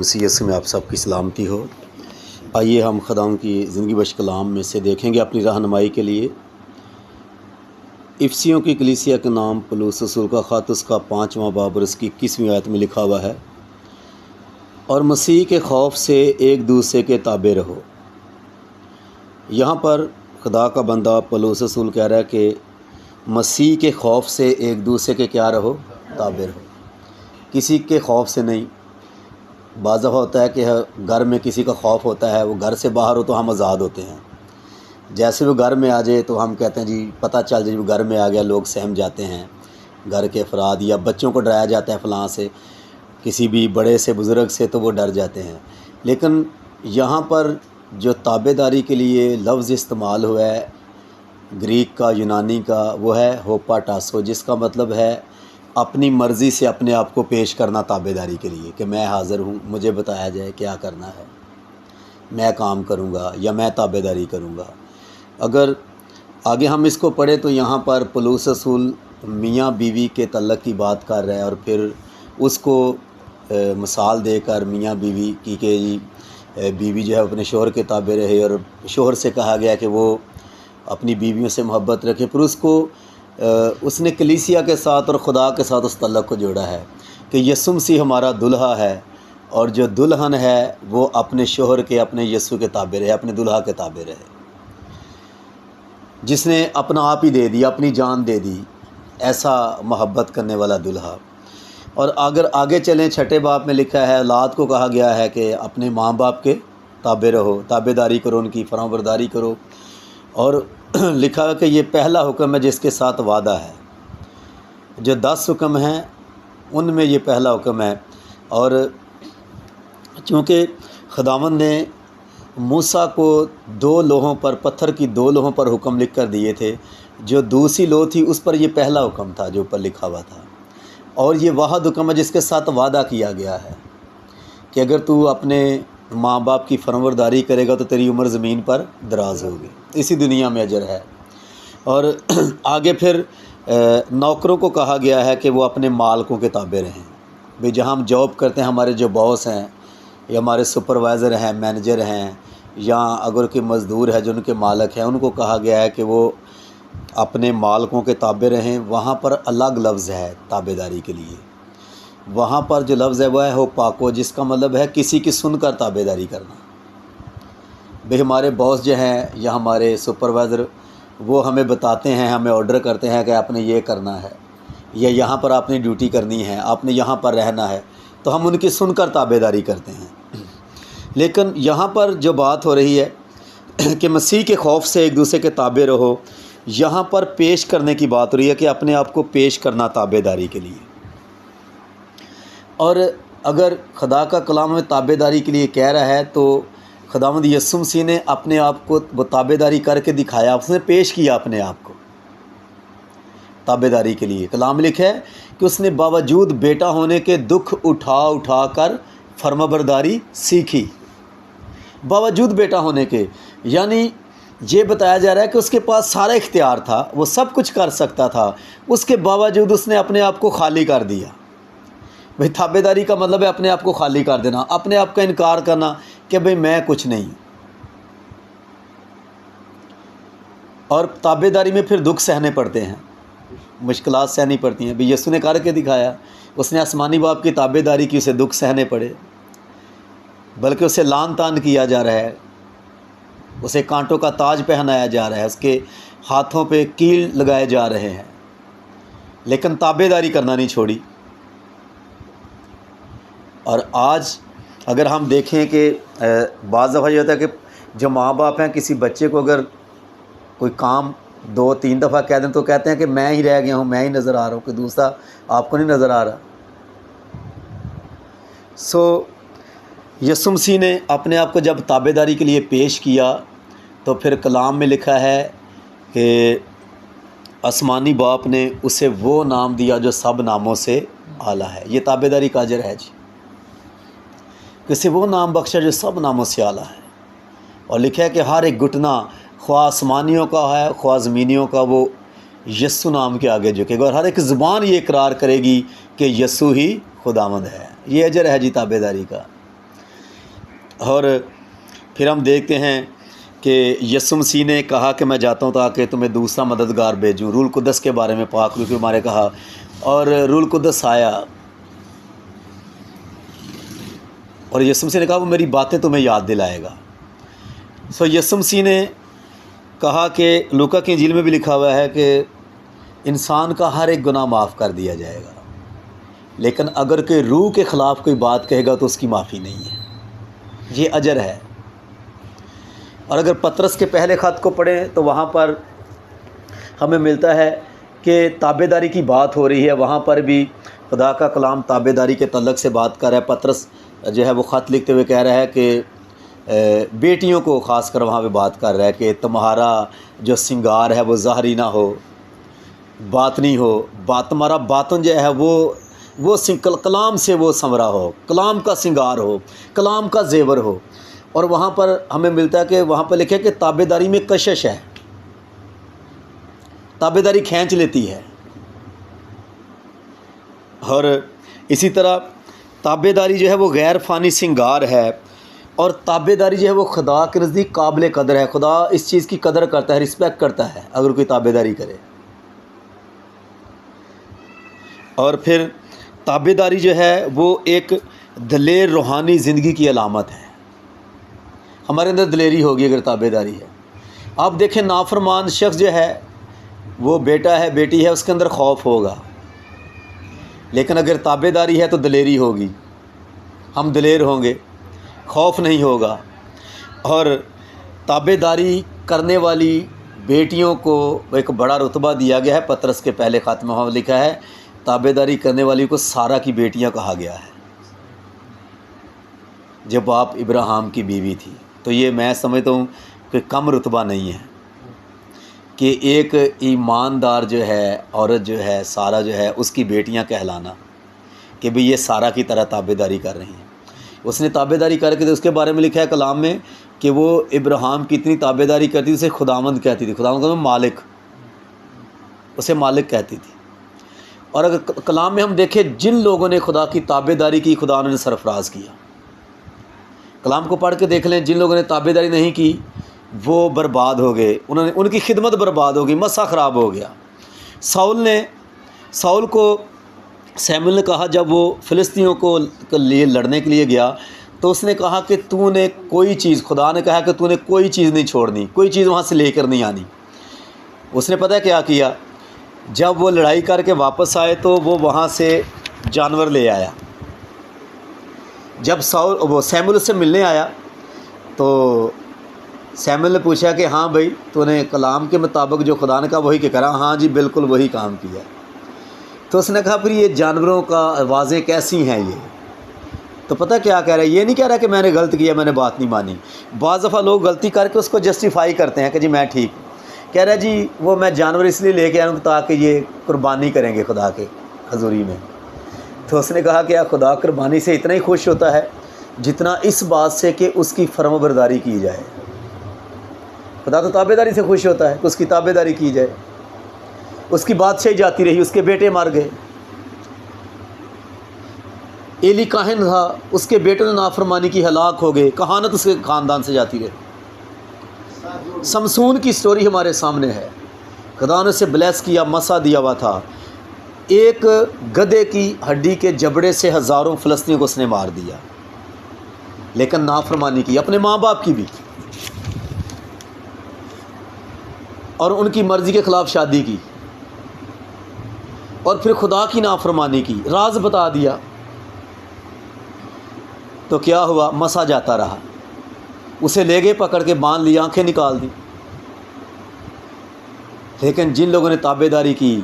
मसीह यीशु में आप सबकी सलामती हो। आइए हम खुदावंद की ज़िंदगी बख्श कलाम में से देखेंगे अपनी रहनुमाई के लिए। इफसियों की कलीसिया के नाम पौलुस रसूल का ख़त उसका 5वां बाब और उसकी 21वीं आयत में लिखा हुआ है, और मसीह के खौफ से एक दूसरे के ताबे रहो। यहाँ पर खुदा का बंदा पौलुस रसूल कह रहा है कि मसीह के खौफ से एक दूसरे के क्या रहो, ताबे रहो। किसी के खौफ से नहीं। बाज़ दफ़ा होता है कि घर में किसी का खौफ होता है, वो घर से बाहर हो तो हम आज़ाद होते हैं। जैसे वो घर में आ जाए तो हम कहते हैं जी पता चल जाए वो घर में आ गया, लोग सहम जाते हैं। घर के अफराद या बच्चों को डराया जाता है फ़लाँ से, किसी भी बड़े से बुज़ुर्ग से, तो वो डर जाते हैं। लेकिन यहाँ पर जो ताबेदारी के लिए लफ्ज़ इस्तेमाल हुआ है ग्रीक का, यूनानी का, वो है होपाटासो, जिसका मतलब है अपनी मर्ज़ी से अपने आप को पेश करना ताबेदारी के लिए, कि मैं हाज़िर हूँ, मुझे बताया जाए क्या करना है, मैं काम करूँगा या मैं ताबेदारी करूँगा। अगर आगे हम इसको पढ़ें तो यहाँ पर पौलुस रसूल मियाँ बीवी के तल्लक़ की बात कर रहा है, और फिर उसको मिसाल देकर मियाँ बीवी की कि बीवी जो है अपने शोहर के ताबे रहे, और शोहर से कहा गया कि वो अपनी बीवियों से मोहब्बत रखे। फिर उसको उसने कलीसिया के साथ और खुदा के साथ उस तल्लक़ को जोड़ा है कि यीशु मसीह हमारा दुल्हा है, और जो दुल्हन है वो अपने शोहर के, अपने यीशु के ताबे रहे, अपने दुल्हा के ताबे रहे, जिसने अपना आप ही दे दिया, अपनी जान दे दी, ऐसा मोहब्बत करने वाला दुल्हा। और अगर आगे चलें, छठे बाब में लिखा है औलाद को कहा गया है कि अपने माँ बाप के ताबे रहो, ताबेदारी करो, उनकी फरमाबरदारी करो। और लिखा है कि ये पहला हुक्म है जिसके साथ वादा है। जो 10 हुक्म हैं उनमें ये पहला हुक्म है। और चूँकि खुदावंद ने मूसा को 2 लोहों पर, पत्थर की 2 लोहों पर हुक्म लिख कर दिए थे, जो दूसरी लोह थी उस पर ये पहला हुक्म था जो ऊपर लिखा हुआ था। और ये वाहिद हुक्म है जिसके साथ वादा किया गया है कि अगर तू अपने माँ बाप की फरमाबरदारी करेगा तो तेरी उम्र ज़मीन पर दराज होगी, इसी दुनिया में अजर है। और आगे फिर नौकरों को कहा गया है कि वो अपने मालिकों के ताबे रहें। भाई जहाँ हम जॉब करते हैं, हमारे जो बॉस हैं या हमारे सुपरवाइज़र हैं, मैनेजर हैं, या अगर कोई मज़दूर है जो उनके मालिक हैं, उनको कहा गया है कि वो अपने मालिकों के ताबे रहें। वहाँ पर अलग लफ्ज़ है ताबेदारी के लिए। वहाँ पर जो लफ्ज़ है वह है हो पाको, जिसका मतलब है किसी की सुनकर ताबेदारी करना। भाई हमारे बॉस जो हैं या हमारे सुपरवाइज़र, वो हमें बताते हैं, हमें ऑर्डर करते हैं कि आपने ये करना है, या यहाँ पर आपने ड्यूटी करनी है, आपने यहाँ पर रहना है, तो हम उनकी सुनकर ताबेदारी करते हैं। लेकिन यहाँ पर जो बात हो रही है कि मसीह के खौफ से एक दूसरे के ताबे रहो, यहाँ पर पेश करने की बात हो रही है कि अपने आप को पेश करना ताबेदारी के लिए। और अगर खुदा का कलाम हमें ताबेदारी के लिए कह रहा है तो खुदावंद यीशु मसीह ने अपने आप को वो ताबेदारी करके दिखाया, उसने पेश किया अपने आप को ताबेदारी के लिए। कलाम लिखा है कि उसने बावजूद बेटा होने के दुख उठा कर फरमाबरदारी सीखी। बावजूद बेटा होने के, यानी ये बताया जा रहा है कि उसके पास सारा इख्तियार था, वो सब कुछ कर सकता था, उसके बावजूद उसने अपने आप को खाली कर दिया। भाई ताबेदारी का मतलब है अपने आप को खाली कर देना, अपने आप का इनकार करना कि भाई मैं कुछ नहीं। और ताबेदारी में फिर दुख सहने पड़ते हैं, मुश्किलात सहनी पड़ती हैं। भाई यीशु ने करके दिखाया, उसने आसमानी बाप की ताबेदारी की, उसे दुख सहने पड़े, बल्कि उसे लान तान किया जा रहा है, उसे कांटों का ताज पहनाया जा रहा है, उसके हाथों पे कील लगाए जा रहे हैं, लेकिन ताबेदारी करना नहीं छोड़ी। और आज अगर हम देखें कि बाज़ दफ़ा ये होता है कि जो माँ बाप हैं, किसी बच्चे को अगर कोई काम 2-3 दफ़ा कह दें तो कहते हैं कि मैं ही रह गया हूँ, मैं ही नज़र आ रहा हूँ, कि दूसरा आपको नहीं नज़र आ रहा। सो यीशु मसीह ने अपने आप को जब ताबेदारी के लिए पेश किया तो फिर कलाम में लिखा है कि आसमानी बाप ने उसे वो नाम दिया जो सब नामों से आला है। ये ताबेदारी का अजर है जी, किसी वो नाम बख्शा जो सब नामों से आला है। और लिखा है कि हर एक घुटना, ख्वाह आसमानियों का है ख्वाह ज़मीनियों का, वो यस्सु नाम के आगे झुकेगा, और हर एक ज़ुबान ये इकरार करेगी कि यस्सु ही खुदावंद है। ये अजर है जी ताबेदारी का। और फिर हम देखते हैं कि यीशु मसीह ने कहा कि मैं जाता हूँ ताकि तुम्हें दूसरा मददगार भेजूँ। रूल कुद्दस के बारे में पाक रूह के बारे में कहा, और रूल कुद्दस आया और यीशु मसीह ने कहा वो मेरी बातें तुम्हें याद दिलाएगा। सो यीशु मसीह ने कहा कि लूका की इंजील में भी लिखा हुआ है कि इंसान का हर एक गुनाह माफ़ कर दिया जाएगा, लेकिन अगर कोई रूह के ख़िलाफ़ कोई बात कहेगा तो उसकी माफ़ी नहीं है, ये अजर है। और अगर पतरस के पहले ख़त को पढ़ें तो वहाँ पर हमें मिलता है कि ताबेदारी की बात हो रही है। वहाँ पर भी खुदा का कलाम ताबेदारी के तल्लक से बात कर रहा है। पतरस जो है वो ख़त लिखते हुए कह रहा है कि बेटियों को ख़ास कर वहाँ पे बात कर रहा है कि तुम्हारा जो सिंगार है वो ज़ाहरी ना हो, बातनी हो, तुम्हारा बातन जो है वो कलाम से वो संवरा हो, कलाम का सिंगार हो, कलाम का जेवर हो। और वहाँ पर हमें मिलता है कि वहाँ पर लिखा है कि ताबेदारी में कशिश है, ताबेदारी खींच लेती है। और इसी तरह ताबेदारी जो है वो गैर फ़ानी सिंगार है, और ताबेदारी जो है वो खुदा के नज़दीक काबिल कदर है। खुदा इस चीज़ की कदर करता है, रिस्पेक्ट करता है अगर कोई ताबेदारी करे। और फिर ताबेदारी जो है वो एक दलेर रूहानी ज़िंदगी की अलामत है। हमारे अंदर दलेरी होगी अगर ताबेदारी है। आप देखें नाफरमान शख्स जो है वो बेटा है बेटी है, उसके अंदर खौफ होगा, लेकिन अगर ताबेदारी है तो दलेरी होगी, हम दलेर होंगे, खौफ नहीं होगा। और ताबेदारी करने वाली बेटियों को एक बड़ा रुतबा दिया गया है। पतरस के पहले ख़त में लिखा है ताबेदारी करने वाली को सारा की बेटियां कहा गया है, जब आप इब्राहिम की बीवी थी। तो ये मैं समझता हूँ कि कम रुतबा नहीं है कि एक ईमानदार जो है औरत जो है सारा जो है उसकी बेटियां कहलाना कि भाई ये सारा की तरह ताबेदारी कर रही हैं। उसने ताबेदारी करके तो उसके बारे में लिखा है कलाम में कि वो इब्राहिम की इतनी ताबेदारी करती थी, उसे खुदावंद कहती थी, खुदावंद का मालिक, उसे मालिक कहती थी। और अगर कलाम में हम देखें जिन लोगों ने खुदा की ताबेदारी की खुदा ने सरफराज किया। कलाम को पढ़ के देख लें, जिन लोगों ने ताबेदारी नहीं की वो बर्बाद हो गए, उनकी खिदमत बर्बाद हो गई, मसा ख़राब हो गया। साउल को सैमुअल ने कहा जब वो फ़िलिस्तीनियों को लिए लड़ने के लिए गया तो उसने कहा कि तूने कोई चीज़, खुदा ने कहा कि तूने कोई चीज़ नहीं छोड़नी, कोई चीज़ वहाँ से लेकर नहीं आनी। उसने पता है क्या किया, जब वो लड़ाई करके वापस आए तो वो वहाँ से जानवर ले आया। जब वो सैमुअल से मिलने आया तो सैमुअल ने पूछा कि हाँ भाई तूने कलाम के मुताबिक जो खुदा ने कहा वही क्या करा? हाँ जी बिल्कुल वही काम किया। तो उसने कहा फिर ये जानवरों का आवाज़ें कैसी हैं ये? तो पता क्या कह रहा है, ये नहीं कह रहा कि मैंने गलत किया, मैंने बात नहीं मानी। बाज़ दफ़ा लोग गलती करके उसको जस्टिफाई करते हैं कि जी मैं ठीक, कह रहा है जी वो मैं जानवर इसलिए लेके आया हूँ ताकि ये कुर्बानी करेंगे खुदा के हजूरी में। तो उसने कहा कि या खुदा कुर्बानी से इतना ही खुश होता है जितना इस बात से कि उसकी फर्माबरदारी की जाए। खुदा तो ताबेदारी से खुश होता है कि उसकी ताबेदारी की जाए। उसकी बादशाही जाती रही, उसके बेटे मर गए। एली काहिन था, उसके बेटों ने नाफरमानी की, हलाक हो गए, कहानत उसके ख़ानदान से जाती रही। समसून की स्टोरी हमारे सामने है। खुदा ने उसे ब्लेस किया, मसा दिया हुआ था। एक गधे की हड्डी के जबड़े से हज़ारों फ़लस्तीनियों को उसने मार दिया, लेकिन नाफरमानी की, अपने माँ बाप की भी, और उनकी मर्ज़ी के ख़िलाफ़ शादी की, और फिर खुदा की नाफरमानी की, राज बता दिया। तो क्या हुआ, मसा जाता रहा, उसे ले गए, पकड़ के बांध लिया, आंखें निकाल दी। लेकिन जिन लोगों ने ताबेदारी की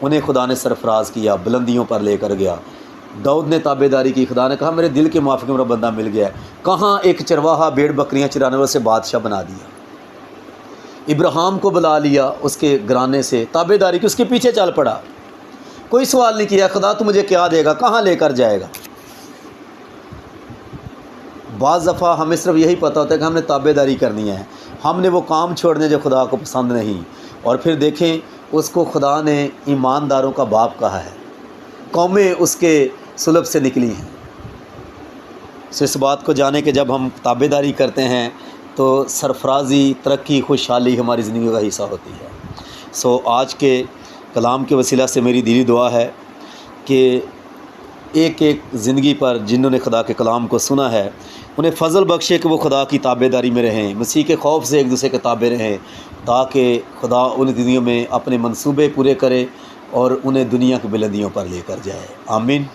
उन्हें खुदा ने सरफराज किया, बुलंदियों पर लेकर गया। दाऊद ने ताबेदारी की, खुदा ने कहा मेरे दिल के माफ़िक मेरा बंदा मिल गया। कहाँ एक चरवाहा भेड़ बकरियाँ चराने वाले से बादशाह बना दिया। इब्राहिम को बुला लिया उसके घराने से, ताबेदारी की, उसके पीछे चल पड़ा, कोई सवाल नहीं किया खुदा तू मुझे क्या देगा, कहाँ लेकर जाएगा। बाज़ दफ़ा हमें सिर्फ यही पता होता है कि हमने ताबेदारी करनी है, हमने वो काम छोड़ने जो खुदा को पसंद नहीं। और फिर देखें उसको खुदा ने ईमानदारों का बाप कहा है, कौमें उसके सुलभ से निकली हैं। सो इस बात को जाने कि जब हम ताबेदारी करते हैं तो सरफराजी, तरक्की, खुशहाली हमारी ज़िंदगी का हिस्सा होती है। सो आज के कलाम के वसीला से मेरी दिली दुआ है कि एक एक ज़िंदगी पर जिन्होंने खुदा के कलाम को सुना है उन्हें फ़ज़ल बख्शे कि वो खुदा की ताबेदारी में रहें, मसीह के खौफ से एक दूसरे के ताबे रहें, ताकि खुदा उन ज़िंदगियों में अपने मंसूबे पूरे करे और उन्हें दुनिया की बुलंदियों पर लेकर जाए। आमीन।